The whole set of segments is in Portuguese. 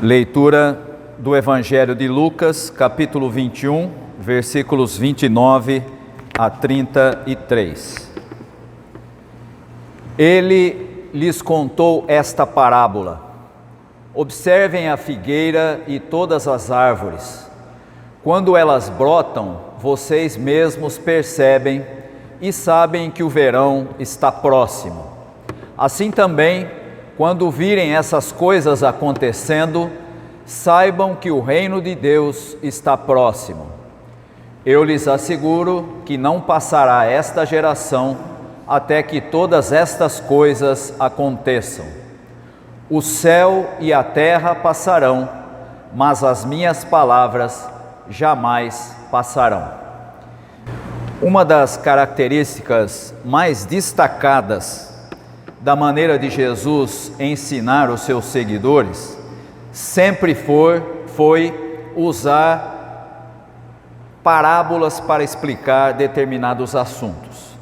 Leitura do Evangelho de Lucas, capítulo 21, versículos 29 a 33. Ele lhes contou esta parábola: observem a figueira e todas as árvores. Quando elas brotam, vocês mesmos percebem e sabem que o verão está próximo. Assim também, quando virem essas coisas acontecendo, saibam que o reino de Deus está próximo. Eu lhes asseguro que não passará esta geração até que todas estas coisas aconteçam. O céu e a terra passarão, mas as minhas palavras jamais passarão. Uma das características mais destacadas da maneira de Jesus ensinar os seus seguidores sempre foi usar parábolas para explicar determinados assuntos.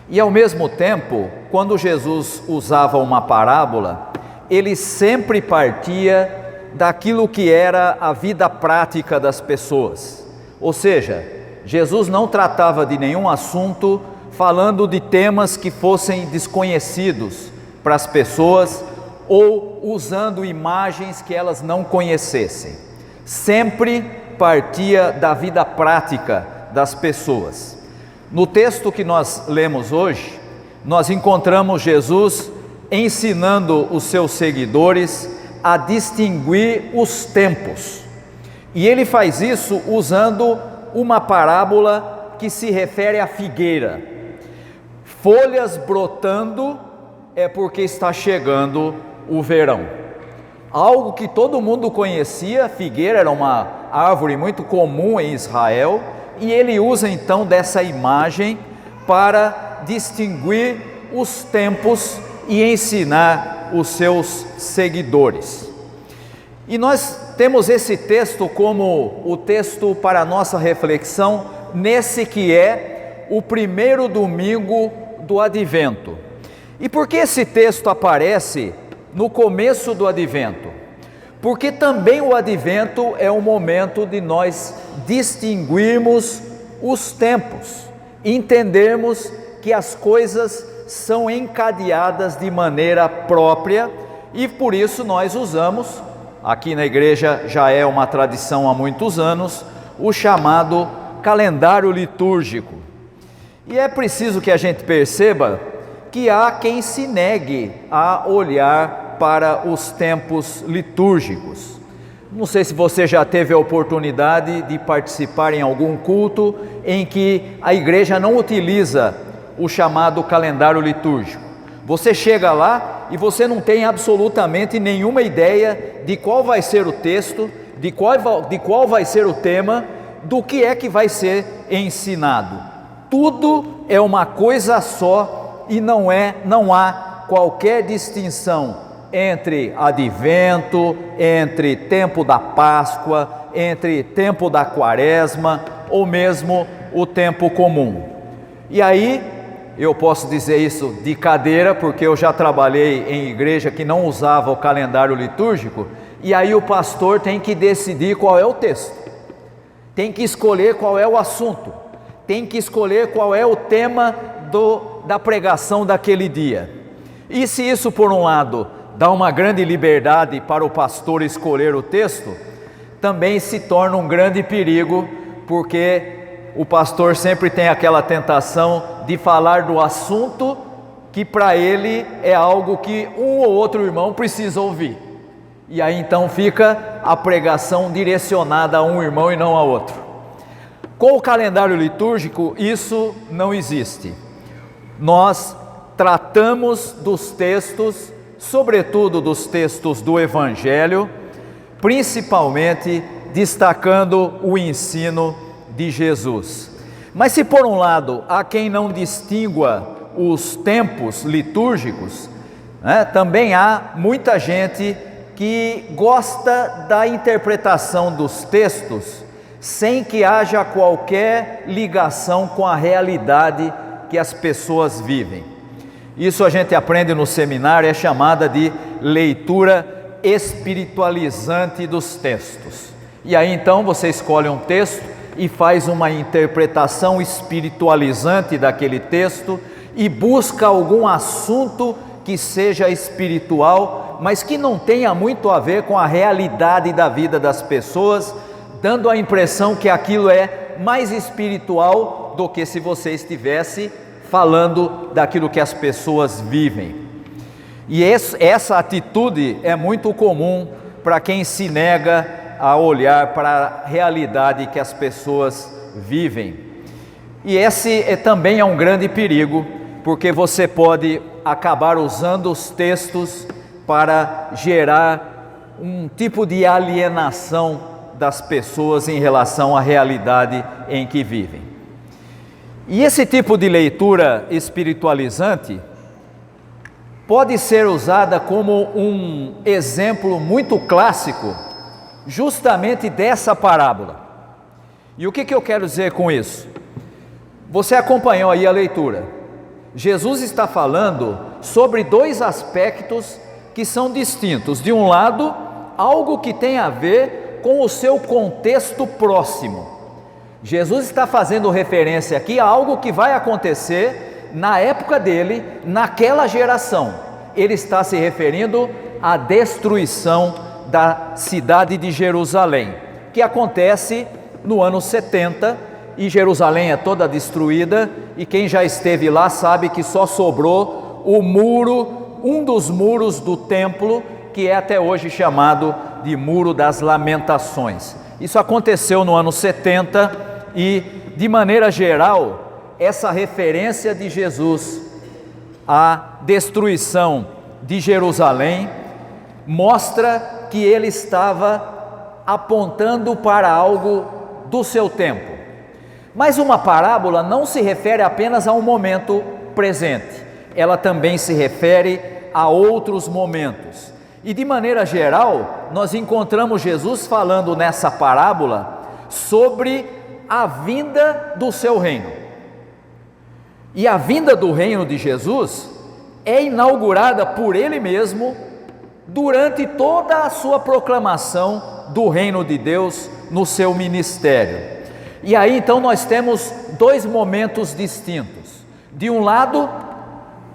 E ao mesmo tempo, quando Jesus usava uma parábola, ele sempre partia daquilo que era a vida prática das pessoas. Ou seja, Jesus não tratava de nenhum assunto falando de temas que fossem desconhecidos para as pessoas ou usando imagens que elas não conhecessem. Sempre partia da vida prática das pessoas. No texto que nós lemos hoje, nós encontramos Jesus ensinando os seus seguidores a distinguir os tempos. E ele faz isso usando uma parábola que se refere à figueira. Folhas brotando é porque está chegando o verão. Algo que todo mundo conhecia, a figueira era uma árvore muito comum em Israel, e ele usa então dessa imagem para distinguir os tempos e ensinar os seus seguidores. E nós temos esse texto como o texto para a nossa reflexão, nesse que é o primeiro domingo do Advento. E por que esse texto aparece no começo do Advento? Porque também o Advento é um momento de nós distinguirmos os tempos, entendermos que as coisas são encadeadas de maneira própria, e por isso nós usamos, aqui na igreja já é uma tradição há muitos anos, o chamado calendário litúrgico. E é preciso que a gente perceba que há quem se negue a olhar para os tempos litúrgicos. Não sei se você já teve a oportunidade de participar em algum culto em que a igreja não utiliza o chamado calendário litúrgico. Você chega lá e você não tem absolutamente nenhuma ideia de qual vai ser o texto, de qual vai ser o tema, do que é que vai ser ensinado. Tudo é uma coisa só e não há qualquer distinção entre advento, entre tempo da Páscoa, entre tempo da Quaresma ou mesmo o tempo comum. E aí, eu posso dizer isso de cadeira, porque eu já trabalhei em igreja que não usava o calendário litúrgico, e aí o pastor tem que decidir qual é o texto, tem que escolher qual é o assunto, tem que escolher qual é o tema da pregação daquele dia. E se isso, por um lado, dá uma grande liberdade para o pastor escolher o texto, também se torna um grande perigo, porque o pastor sempre tem aquela tentação de falar do assunto que para ele é algo que um ou outro irmão precisa ouvir. E aí então fica a pregação direcionada a um irmão e não a outro. Com o calendário litúrgico, isso não existe. Nós tratamos dos textos, sobretudo dos textos do Evangelho, principalmente destacando o ensino de Jesus. Mas se por um lado há quem não distingua os tempos litúrgicos, também há muita gente que gosta da interpretação dos textos sem que haja qualquer ligação com a realidade que as pessoas vivem. Isso a gente aprende no seminário, é chamada de leitura espiritualizante dos textos. E aí então você escolhe um texto e faz uma interpretação espiritualizante daquele texto e busca algum assunto que seja espiritual, mas que não tenha muito a ver com a realidade da vida das pessoas, dando a impressão que aquilo é mais espiritual do que se você estivesse falando daquilo que as pessoas vivem. E essa atitude é muito comum para quem se nega a olhar para a realidade que as pessoas vivem. E esse também é um grande perigo, porque você pode acabar usando os textos para gerar um tipo de alienação das pessoas em relação à realidade em que vivem. E esse tipo de leitura espiritualizante pode ser usada como um exemplo muito clássico justamente dessa parábola. E o que eu quero dizer com isso? Você acompanhou aí a leitura. Jesus está falando sobre dois aspectos que são distintos. De um lado, algo que tem a ver com o seu contexto próximo. Jesus está fazendo referência aqui a algo que vai acontecer na época dele, naquela geração. Ele está se referindo à destruição da cidade de Jerusalém, que acontece no ano 70, e Jerusalém é toda destruída, e quem já esteve lá sabe que só sobrou o muro, um dos muros do templo, que é até hoje chamado de Muro das Lamentações. Isso aconteceu no ano 70 e, de maneira geral, essa referência de Jesus à destruição de Jerusalém mostra que ele estava apontando para algo do seu tempo. Mas uma parábola não se refere apenas a um momento presente, ela também se refere a outros momentos. E de maneira geral, nós encontramos Jesus falando nessa parábola sobre a vinda do seu reino. E a vinda do reino de Jesus é inaugurada por ele mesmo durante toda a sua proclamação do reino de Deus no seu ministério. E aí então nós temos dois momentos distintos. De um lado,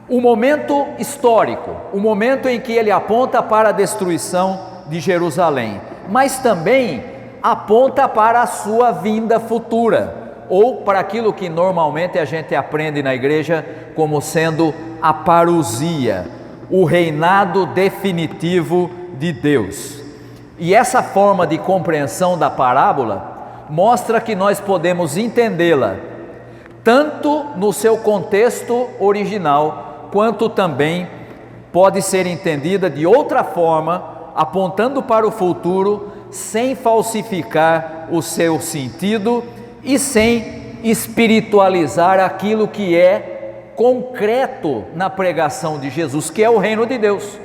o momento histórico, o momento em que ele aponta para a destruição de Jerusalém, mas também aponta para a sua vinda futura, ou para aquilo que normalmente a gente aprende na igreja como sendo a parousia, o reinado definitivo de Deus. E essa forma de compreensão da parábola mostra que nós podemos entendê-la tanto no seu contexto original, quanto também pode ser entendida de outra forma, apontando para o futuro, sem falsificar o seu sentido e sem espiritualizar aquilo que é concreto na pregação de Jesus, que é o reino de Deus.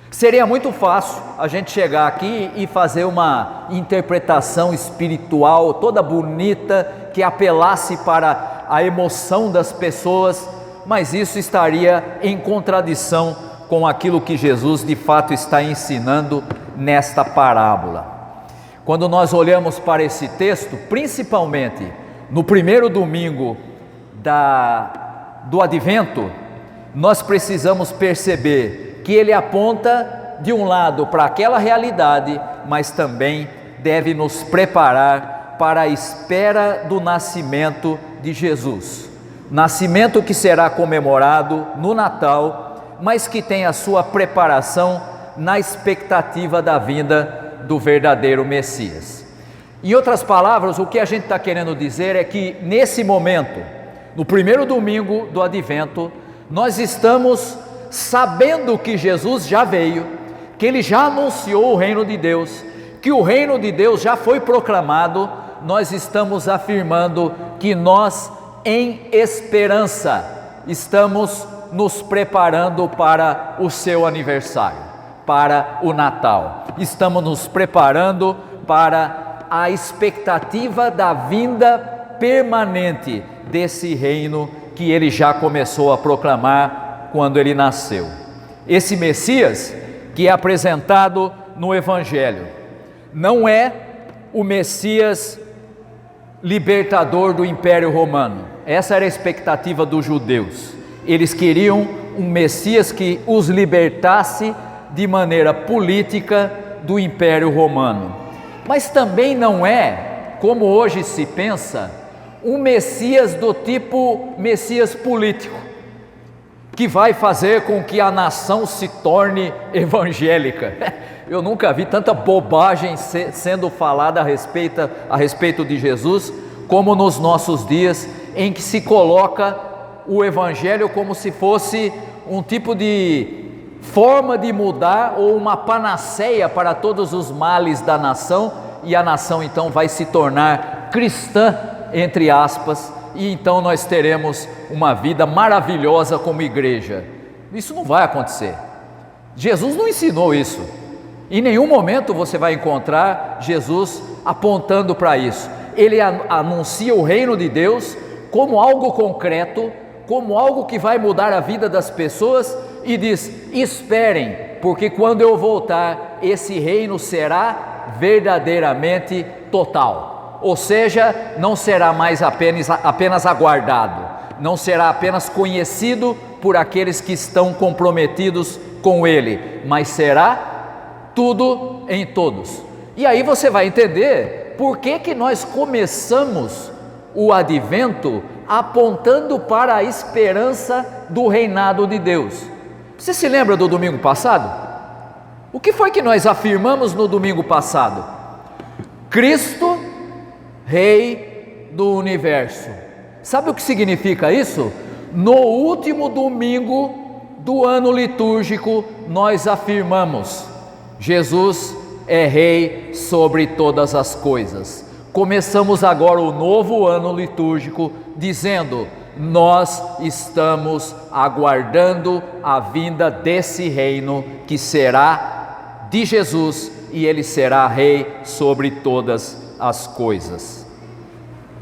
Seria muito fácil a gente chegar aqui e fazer uma interpretação espiritual toda bonita, que apelasse para a emoção das pessoas, mas isso estaria em contradição com aquilo que Jesus de fato está ensinando nesta parábola. Quando nós olhamos para esse texto, principalmente no primeiro domingo do Advento, nós precisamos perceber que ele aponta de um lado para aquela realidade, mas também deve nos preparar para a espera do nascimento de Jesus. Nascimento que será comemorado no Natal, mas que tem a sua preparação na expectativa da vinda do verdadeiro Messias. Em outras palavras, o que a gente está querendo dizer é que nesse momento, no primeiro domingo do Advento, nós estamos sabendo que Jesus já veio, que ele já anunciou o reino de Deus, que o reino de Deus já foi proclamado. Nós estamos afirmando que nós, em esperança, estamos nos preparando para o seu aniversário, para o Natal. Estamos nos preparando para a expectativa da vinda permanente desse reino que ele já começou a proclamar quando ele nasceu. Esse Messias, que é apresentado no Evangelho. Não é o Messias libertador do Império Romano. Essa era a expectativa dos judeus. Eles queriam um Messias que os libertasse de maneira política do Império Romano. Mas também não é, como hoje se pensa, um Messias do tipo Messias político, que vai fazer com que a nação se torne evangélica. Eu nunca vi tanta bobagem sendo falada a respeito de Jesus, como nos nossos dias, em que se coloca o Evangelho como se fosse um tipo de forma de mudar ou uma panaceia para todos os males da nação, e a nação então vai se tornar cristã, entre aspas, e então nós teremos uma vida maravilhosa como igreja. Isso não vai acontecer. Jesus não ensinou isso. Em nenhum momento você vai encontrar Jesus apontando para isso. Ele anuncia o reino de Deus como algo concreto, como algo que vai mudar a vida das pessoas, e diz: esperem, porque quando eu voltar, esse reino será verdadeiramente total. Ou seja, não será mais apenas aguardado, não será apenas conhecido por aqueles que estão comprometidos com ele, mas será tudo em todos. E aí você vai entender por que nós começamos o advento apontando para a esperança do reinado de Deus. Você se lembra do domingo passado? O que foi que nós afirmamos no domingo passado? Cristo, Rei do universo. Sabe o que significa isso? No último domingo do ano litúrgico, nós afirmamos: Jesus é Rei sobre todas as coisas. Começamos agora o novo ano litúrgico dizendo: nós estamos aguardando a vinda desse reino que será de Jesus, e ele será Rei sobre todas as coisas.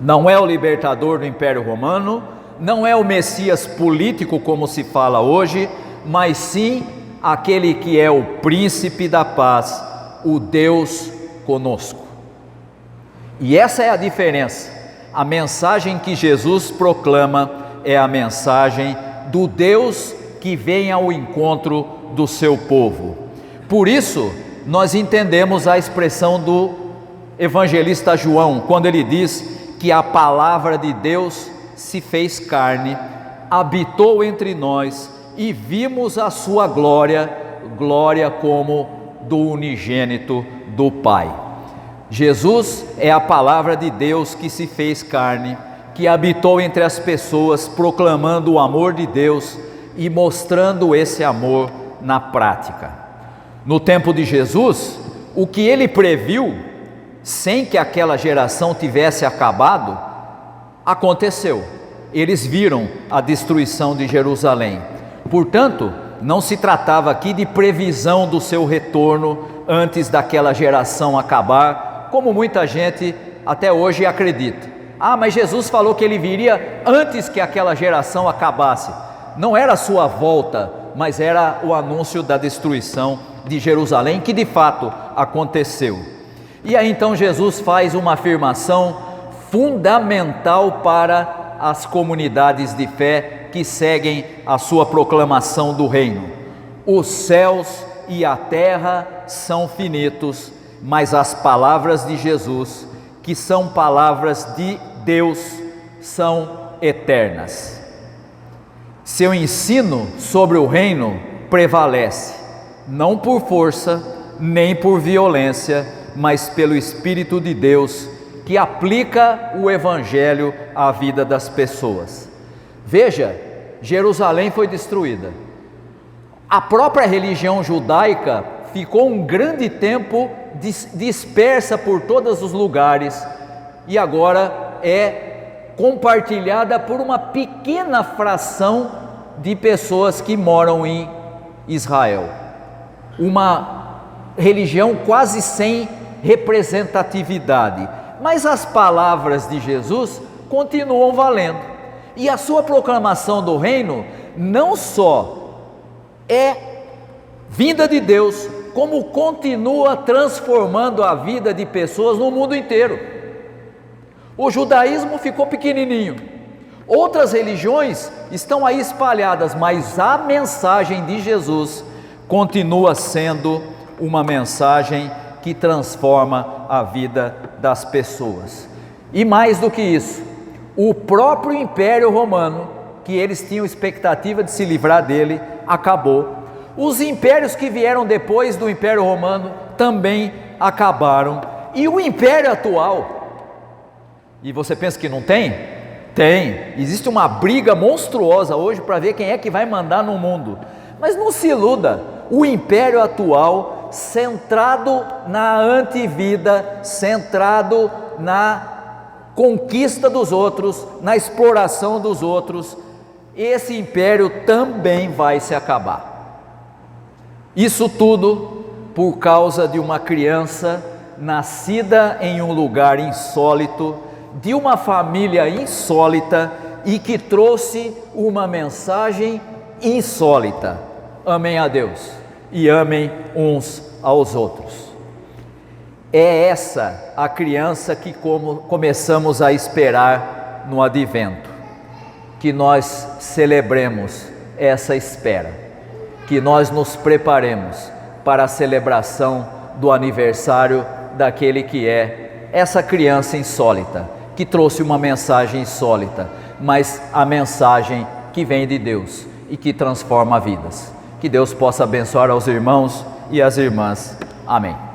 Não é o libertador do Império Romano, não é o Messias político como se fala hoje, mas sim aquele que é o príncipe da paz, o Deus conosco. E essa é a diferença. A mensagem que Jesus proclama é a mensagem do Deus que vem ao encontro do seu povo. Por isso, nós entendemos a expressão do evangelista João, quando ele diz que a palavra de Deus se fez carne, habitou entre nós e vimos a sua glória, glória como do unigênito do Pai. Jesus é a palavra de Deus que se fez carne, que habitou entre as pessoas, proclamando o amor de Deus e mostrando esse amor na prática. No tempo de Jesus, o que ele previu, sem que aquela geração tivesse acabado, aconteceu. Eles viram a destruição de Jerusalém. Portanto, não se tratava aqui de previsão do seu retorno antes daquela geração acabar, como muita gente até hoje acredita. Mas Jesus falou que ele viria antes que aquela geração acabasse. Não era a sua volta, mas era o anúncio da destruição de Jerusalém, que de fato aconteceu. E aí então Jesus faz uma afirmação fundamental para as comunidades de fé que seguem a sua proclamação do reino: os céus e a terra são finitos, mas as palavras de Jesus, que são palavras de Deus, são eternas. Seu ensino sobre o reino prevalece, não por força, nem por violência, mas pelo Espírito de Deus, que aplica o Evangelho à vida das pessoas. Veja, Jerusalém foi destruída. A própria religião judaica ficou um grande tempo dispersa por todos os lugares, e agora é compartilhada por uma pequena fração de pessoas que moram em Israel. Uma religião quase sem representatividade, mas as palavras de Jesus continuam valendo, e a sua proclamação do reino não só é vinda de Deus, como continua transformando a vida de pessoas no mundo inteiro. O judaísmo ficou pequenininho, outras religiões estão aí espalhadas, mas a mensagem de Jesus continua sendo uma mensagem que transforma a vida das pessoas. E mais do que isso, o próprio Império Romano, que eles tinham expectativa de se livrar dele, acabou. Os impérios que vieram depois do Império Romano também acabaram. E o império atual, e você pensa que não tem? Tem. Existe uma briga monstruosa hoje para ver quem é que vai mandar no mundo. Mas não se iluda, o império atual, centrado na antivida, centrado na conquista dos outros, na exploração dos outros, esse império também vai se acabar. Isso tudo por causa de uma criança nascida em um lugar insólito, de uma família insólita e que trouxe uma mensagem insólita. Amem a Deus e amem uns aos outros. É essa a criança que começamos a esperar no advento, que nós celebremos essa espera, que nós nos preparemos para a celebração do aniversário daquele que é essa criança insólita, que trouxe uma mensagem insólita, mas a mensagem que vem de Deus e que transforma vidas. Que Deus possa abençoar aos irmãos e às irmãs. Amém.